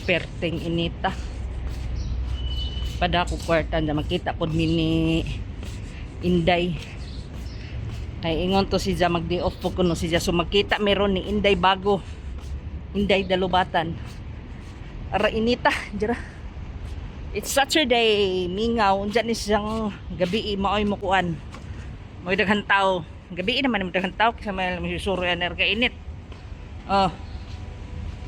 perting inita. Pada ko kwarta na makita pod mini Inday. Ay ingon to siya mag-day off po kuno siya. So makita meron ni Inday bago. Inday dalubatan. Ara inita, jara. It's Saturday, mingaw. Diyan ni siyang gabi maoy mo kuan. Moy daghan tao. Gabi naman mo daghan tao kasi may susuro yan ka init. Oh.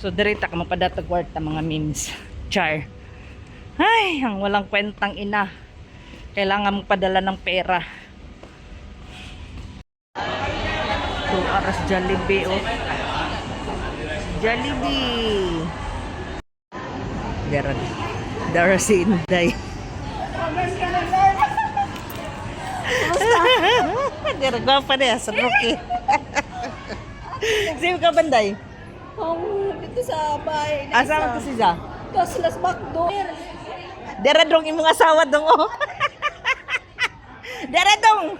So direta ka mapadatag kwarta mga memes. Char. Ay, ang walang kwentang ina. Kailangan magpadala ng pera. 2 oras Jollibee, oh. Jollibee. Dara si Inday. Dara gwapa niya sa Rocky. Sino ka banday? Dito sa bahay. Asawa ko si Za. Kaslas bakdo. Dara dong imong asawa dong, oh. Dara dong.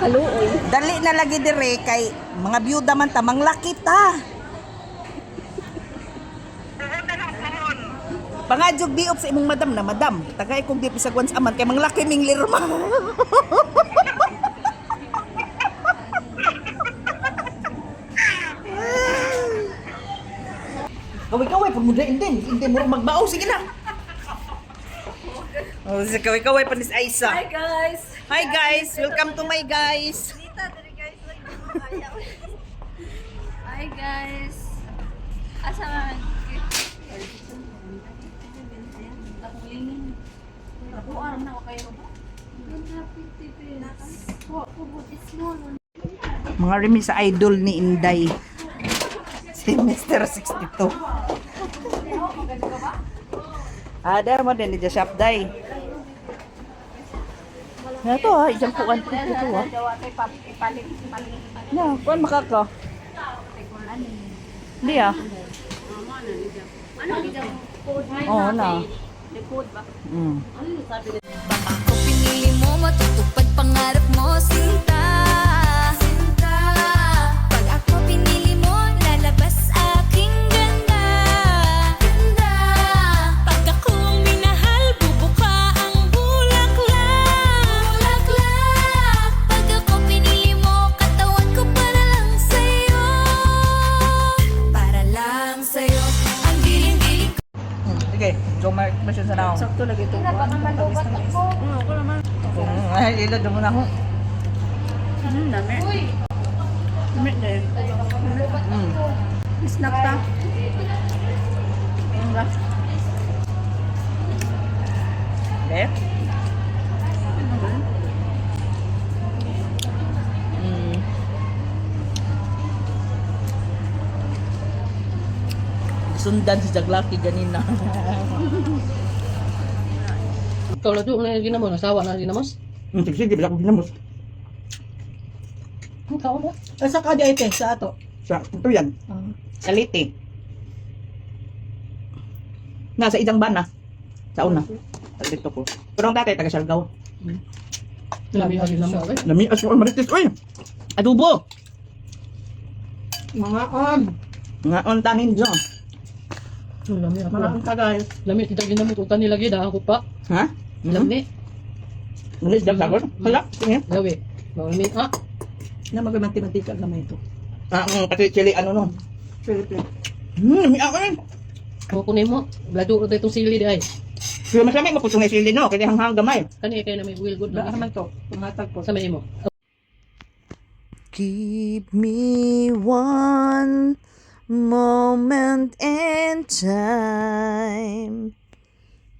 Kaluoy. Dali na lagi dire kay mga byuda man ta manglaki ta. Pangadjog biop sa imong madam na madam. Tagay kong biop sa once aman kay manglaki ming lirma. Kaway-kaway pag mudain din. Hindi mo magbao. Sige na. Oh, si kaway-kaway pa ni Aisa. Hi guys. Hi guys, welcome to my guys. Dita dari guys. Hi guys. Asa man? Ako aram na kayo ba? Mga remi sa idol ni Inday. Si Mr. 62. Ada mo din di shop day. Na to ha, isang kuan ko ito ha. Na, kuan makaka. Hindi ah. Oo na. Pangako pinili mo, matutupad pangarap mo, sinta. Sinta. Pag ako pinili mo, lalabas aking ganda. Ganda. Pag ako ang minahal, bubuka ang bulaklak. Bulaklak. Pag ako pinili mo, katawan ko para lang sa'yo. Para lang sa'yo. Ang giling-giling ko. Sige, so may question sa naong. Sakto lagi ito. Pinapakamalobat ako. Ako naman. Ay, ilo mo na ho. Dami. Dami din. Snack ta. Ang last. Eh? Sundan si Jaglaki ganina. Ikaw na doon na ginamos, nasawa na ginamos. Sige, bila ko ginamos. Ang tao ba? Asa ka di ite sa ato? Sa ito yan. Sa Liti. Nasa idang bana. Sa una. Dito ko. Pero ang tatay taga Siargao. Labi ang ginamos. Lami, aso ko marites. Uy! Adobo. Mga on. Nga on tanin dyan. Lami ako. Mga tagay. Lami kita ginamos utan nila gid ako pa. Ha? Lami. Nalis dyan sagol? Hala, tingin. Lawi. Lami ah. Na magmanti-mantika naman ito. Kasi chili ano no. Philippine. Lami ako yun. Ako kunin mo. Blado ro itong sili di ay. Pero masami mo putong sili no. Kaya hanghang gamay. Kani kay na may will good Daan na. man to. Pumatag po. Sa may mo. Give me one moment in time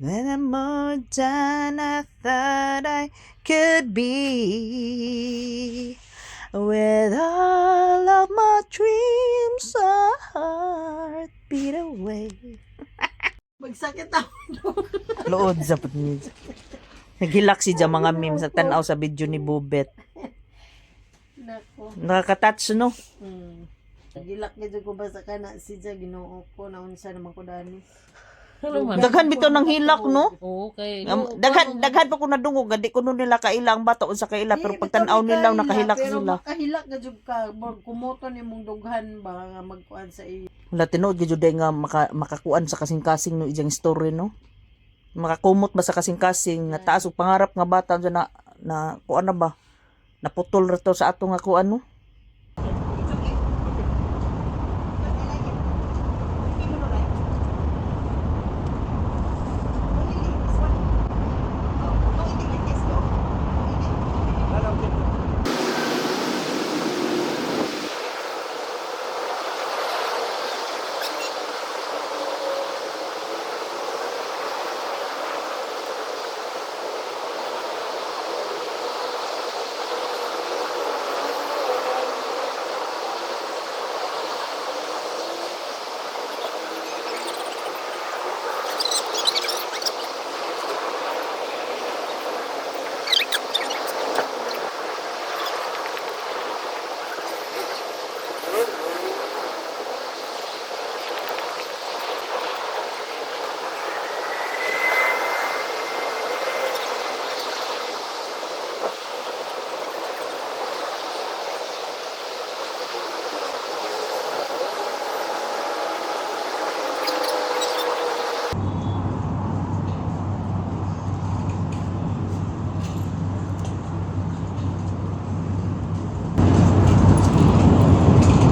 when I'm more than I thought I could be. With all of my dreams, a heartbeat away. Magsakit ako. Lood sa putnid. Naghilak si dyan mga memes sa tanaw sa video ni Bubet. Nako. Nakaka-touch no? Hmm. 嗯 Mm. Nagilak gid ko ba sa kana si Ja Ginoo ko na unsa naman ko dani. 嗯 Nako. 嗯 Nako. Ano man? Daghan bitaw ng hilak, no? Oo, kay... Daghan pa ko nadungog, gadi ko nun nila kailang bato unsa kaila pero pag tan-aw nila nakahilak pero sila. makahilak na jud ka. Murag kumoto ni mong dughan ba nga magkuan sa iyo. Wala tinuod gyud nga makakuan sa kasing-kasing no ijang story, no. Makakumot ba sa kasing-kasing nga taas og pangarap nga bata dyan na kuan na ba? Naputol ra to sa ato nga kuan, no.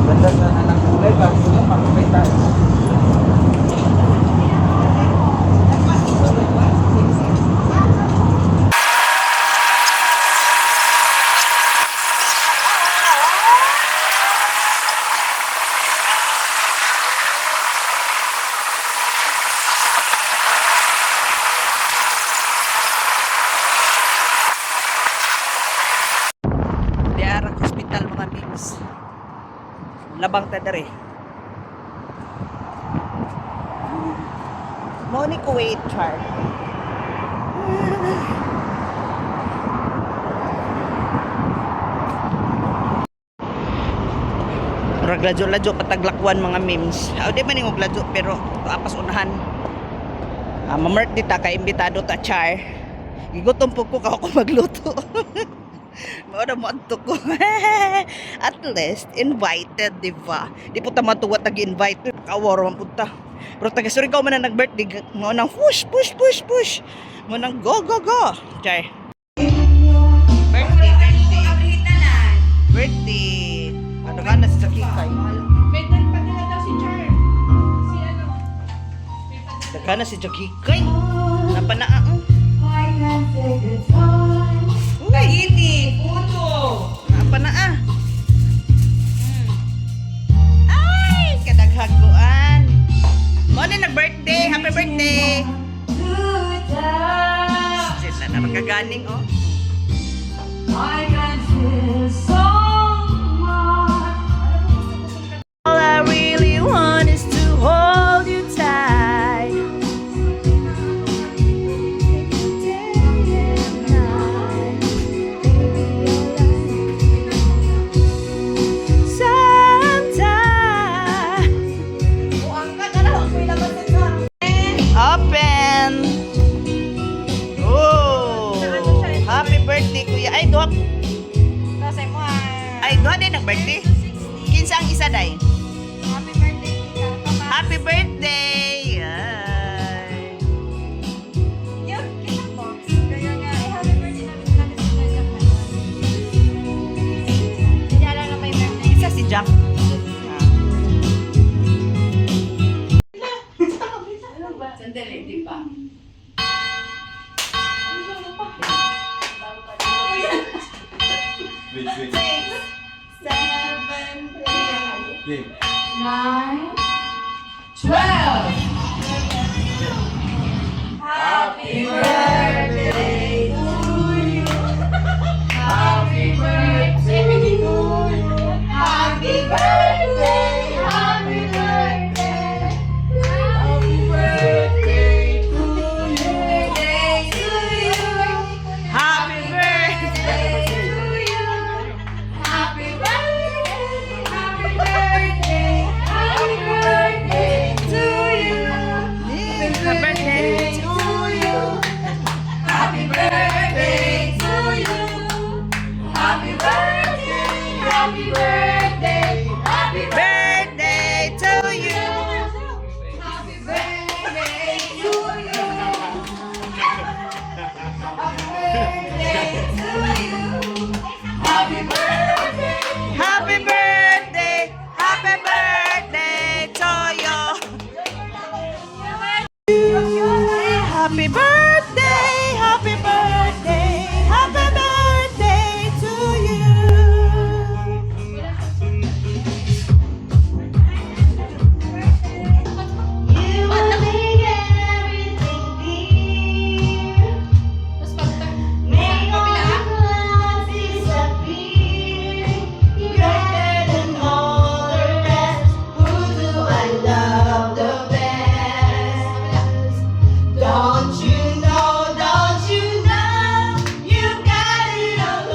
Ganda na anak kulay ba? Ito makikita. Diarak Hospital mga mims. Labang ta dere. Mo ni Kuwait char. Ragladyo-ladyo pataglakwan mga memes. Aw di man ning ladyo pero apas unahan. Mamert dita kay imbitado ta char. Gigutom po ko kako magluto. Mao na mo adto ko. At least invited, di ba? Di po ta matuwa tag-invite. Kawaro man punta. Pero taga Surigao man na nag-birthday, mo nang push. Mo nang go. Chay. Birthday. Ano ka na si Sakikay? Daga na si Sakikay. Napanaan. Kahiti, puto. Napanaan. Ay, kadaghaguan. Mo na nag-birthday. Happy birthday. Sila na magkaganing, oh. All I really want is to hold you tight. Open. Oh. Happy birthday, kuya. Ay, doha. Ay, doha din ang birthday. Kinsa ang isa day? Happy birthday. Ay. Isa si Jack. Sandali, di pa. Happy birthday. Happy birthday to you. Happy birthday, happy Birthday to you. happy birthday to you. Happy birthday to you. Happy birthday. Happy birthday. Happy birthday to you. Happy birthday. Happy birthday. Happy birthday to you. You will make everything clear. Make all the clouds disappear. You're better than all the rest. Who do I love the best? Don't you know, you got it all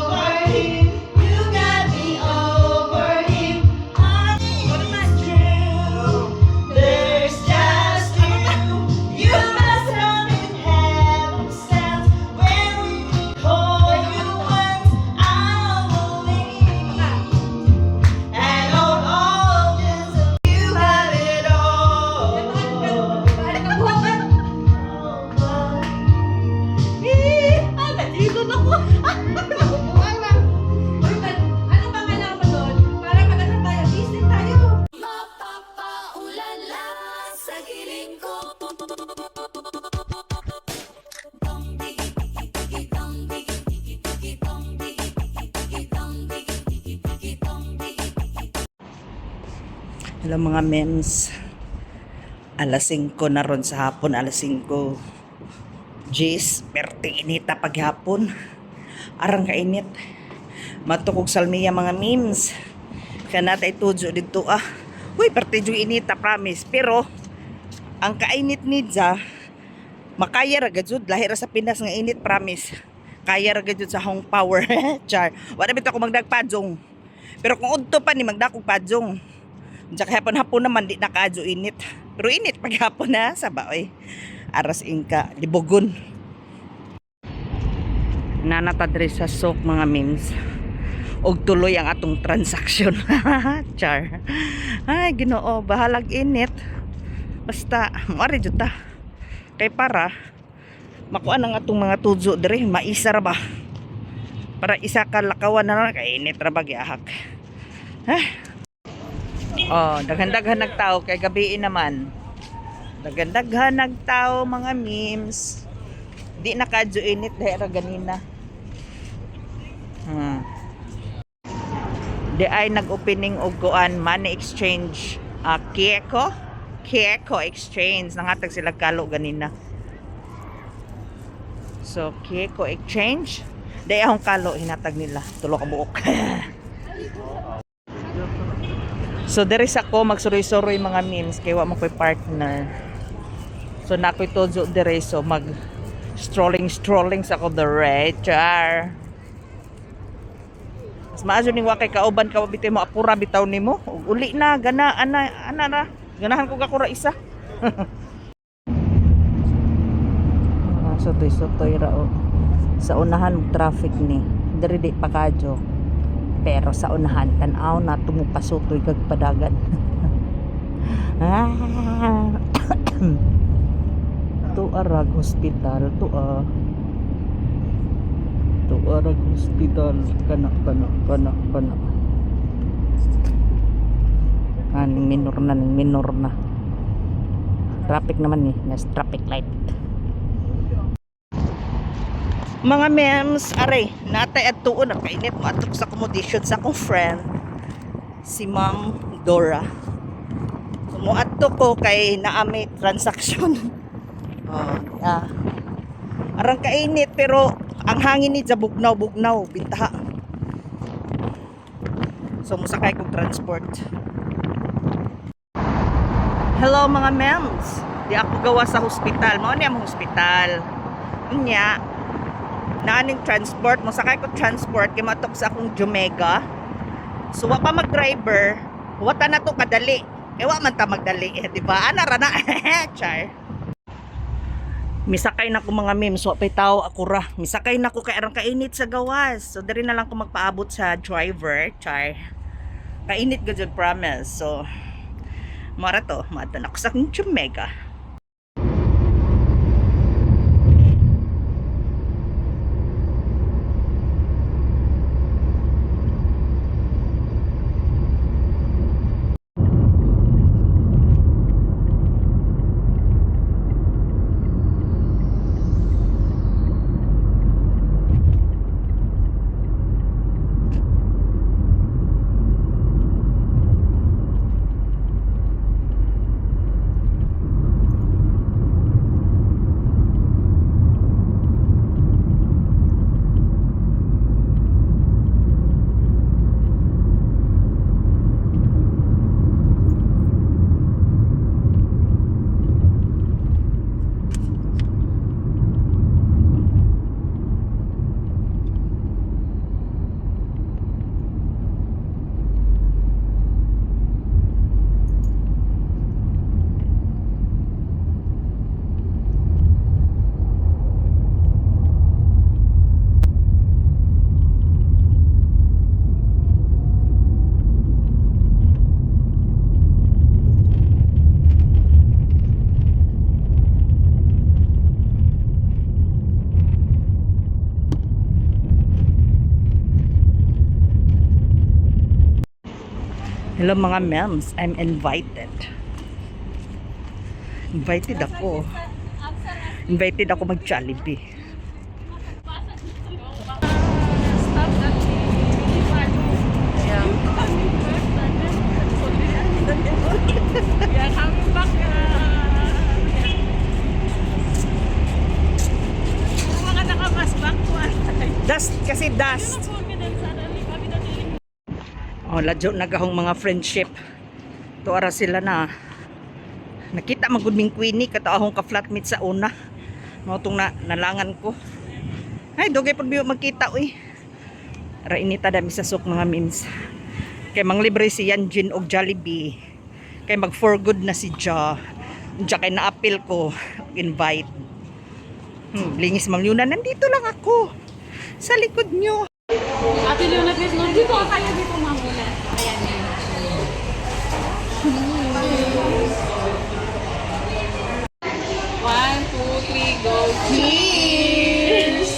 over him. You got me over him. Honey, it's true. There's just you. You must have been heaven sent. When we hold you once, I'll believe. And all just you have it all. Nandito na ko. Ano ba kailangan mo doon? Para maganda tayo. Business tayo. Mapapaulala sa giling ko. Hello mga mems. Alas 5 na ron sa hapon, alas 5. Jis, perte inita paghapon. Arang kainit. Matukog salmiya mga memes. Kaya natay tudyo dito Uy, perte dyo inita, promise. Pero, ang kainit ni Dza, makaya ra gajud. Lahira sa Pinas nga init, promise. Kaya ra gajud sa hong power. Char. Wala bito ako magdagpadyong. Pero kung udto pa ni magdakog padyong. Diyan hapon-hapon naman di nakaadyo init. Pero init paghapon na sa baoy. Aras ingka libogon. Nanatadre sa sok mga memes. Og tuloy ang atong transaksyon. Char. Ay Ginoo, bahalag init. Basta moari jud ta. Kay para makuha ang atong mga tudyo dire, maisa ra ba? Para isa ka lakawan na kay init ra ba gyahak. Oh, daghan-daghan nagtao kay gabi naman. Daghan-daghan nagtao mga memes. Di nakadyo init dahil ganina. Di ay nag-opening og kuan money exchange. Kieko exchange nangatag sila kalo ganina. So Kieko exchange, di akong kalo hinatag nila tulo ka buok. So there is ako magsuroy-suroy mga memes kay wa mo koy partner. So na koy tudyo dire so mag strolling sa ko dire. Char. Mas maayo ning wa kay kauban ka bitaw mo apura bitaw nimo. Uli na gana ana ra. Ganahan ko ka isa. Sotoy ra o. Sa unahan traffic ni. Dire di pa kadyo. Pero sa unahan tan-aw na tumupasutoy kag padagan. Tuarag hospital Tuarag hospital kana. Ning minor na. Traffic naman nas traffic light. Mga mems, aray, natay at tuon at kainit matok sa accommodation sa akong friend, si Ma'am Dora. So, muadto ko kay naami transaction. Arang kainit pero ang hangin ni bugnaw bintaha. So, musakay kong transport. Hello mga mems, di ako gawa sa hospital. Mao ni ang hospital. Nya, naaning transport mo sakay ko transport kay matok sa akong Jumega. So wa pa mag-driver, wa ta na to kadali. Kay wa man ta magdali, di ba? Ana ra na. Char. Misakay na ko mga memes, wa pay tao ako ra. Misakay na ko kay arang kainit sa gawas. So diri na lang ko magpaabot sa driver, char. Kainit gud promise. So mara to, maadto na ko sa Mega. Hello mga mems, I'm invited. Invited ako. Invited ako mag-Jollibee. Dust kasi dust. Oh, ladyo nagahong mga friendship. Tuara sila na. Nakita magud ming Queenie kato akong ka-flatmate sa una. Mao tong nalangan ko. Ay, dugay pud biyo magkita uy. Ra inita dami sa sok mga memes. Kay manglibre si Yanjin og Jollibee. Kay mag for good na si Ja. Diya kay na-appeal ko invite. Lingis Ma'am Luna, nandito lang ako. Sa likod nyo. Ate Leona, please, no? Dito ka kayo dito, ma'am, muna. Ayan, yan. One, two, three, go. Cheers!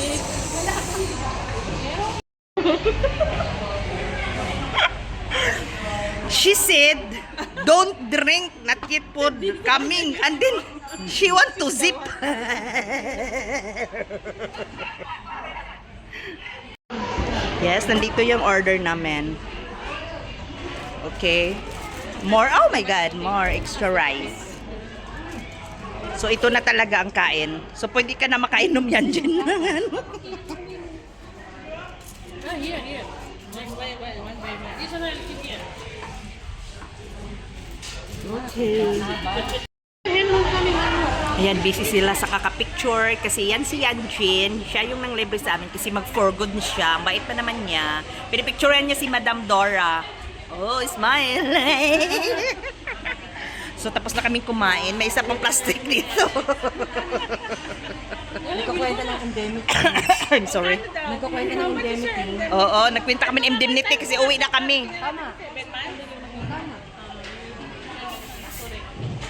She said, don't drink, not yet food coming. And then, she want to zip. Yes, nandito yung order namin. Okay. More, oh my God, more extra rice. So, ito na talaga ang kain. So, pwede ka na makainom yan, Jen. Here. One by one. This one I'll keep here. Okay. Ayan, busy sila sa kakapicture kasi yan si Yanjin. Siya yung nang libre sa amin kasi mag-for good siya. Ang bait pa naman niya. Pinipicturean niya si Madam Dora. Oh, smile! So, tapos na kaming kumain. May isa pang plastic dito. Nagkakwenta ng indemnity. I'm sorry. Nagkakwenta ng indemnity. Oo, nagkwenta kami ng indemnity kasi uwi na kami. Tama.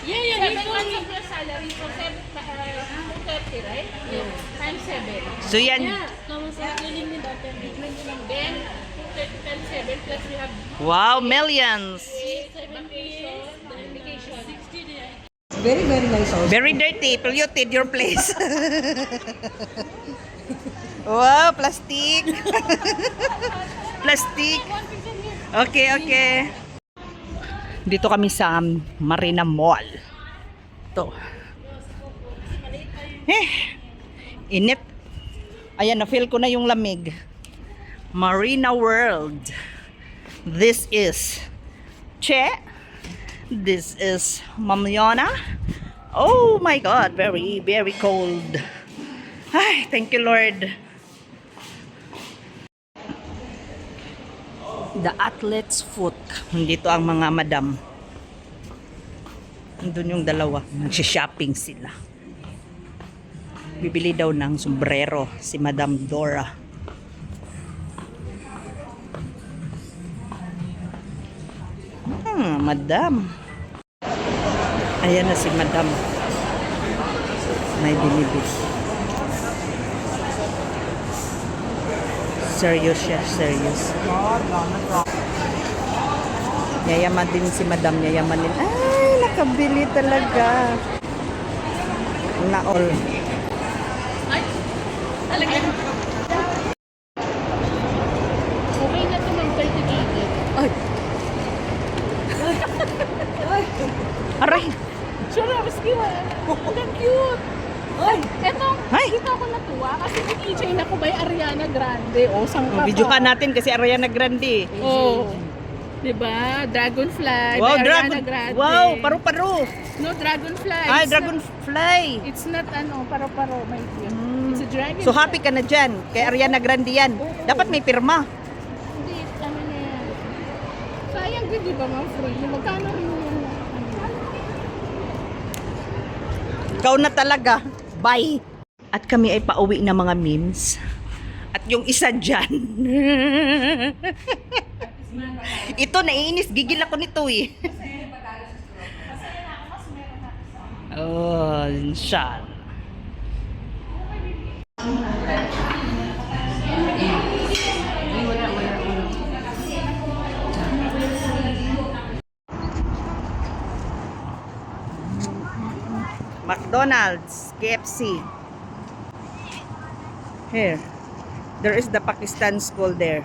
Yeah. 7 months of your salary, so 230, right? Yeah. Times 7. So, yan. Yeah. Naman sa liling ni Dr. Then, 230 times 7 plus we have Wow, millions. 70 vacation. 60 day. Very, very nice also. Very dirty. Polluted your place. Wow, plastic. Plastic. Okay. Dito kami sa Marina Mall. Ito. Init. Ayan, na-feel ko na yung lamig. Marina World. This is Che. This is Ma'am Leona. Oh my God, very, very cold. Ay, thank you, Lord. The Athlete's Foot. Dito ang mga madam. Doon yung dalawa. Nagsha-shopping sila. Bibili daw ng sombrero si Madam Dora. Madam. Ayan na si Madam. May binibig. Serious siya, serious. Yayaman din si Madam, yayaman din. Ay, nakabili talaga. Na all. Ay, talaga. Okay na ito ng 30 gigit. Ay. Aray. Sure, maski wala. Ang cute. Ay, etong, Ay. dito ako natuwa kasi kikichay na ko by Ariana Grande. O, sangka Videohan natin kasi Ariana Grande. Oh. Diba? Dragonfly Wow, by dragon. Ariana Grande. Wow, paru-paro. No, Dragonfly. Ay, It's dragonfly. Not, it's not paro-paro, my dear. It's a dragon. So happy ka na dyan. Kay Ariana Grande yan. Dapat may pirma. Hindi, ano na yan. Sayang din, di ba, mga free? Magkano rin yung Ikaw na talaga. Bye. At kami ay pauwi na mga memes. At yung isa dyan. Ito, naiinis. Gigil ako nito eh. Oh, siya. McDonald's, KFC. Here. There is the Pakistan school there.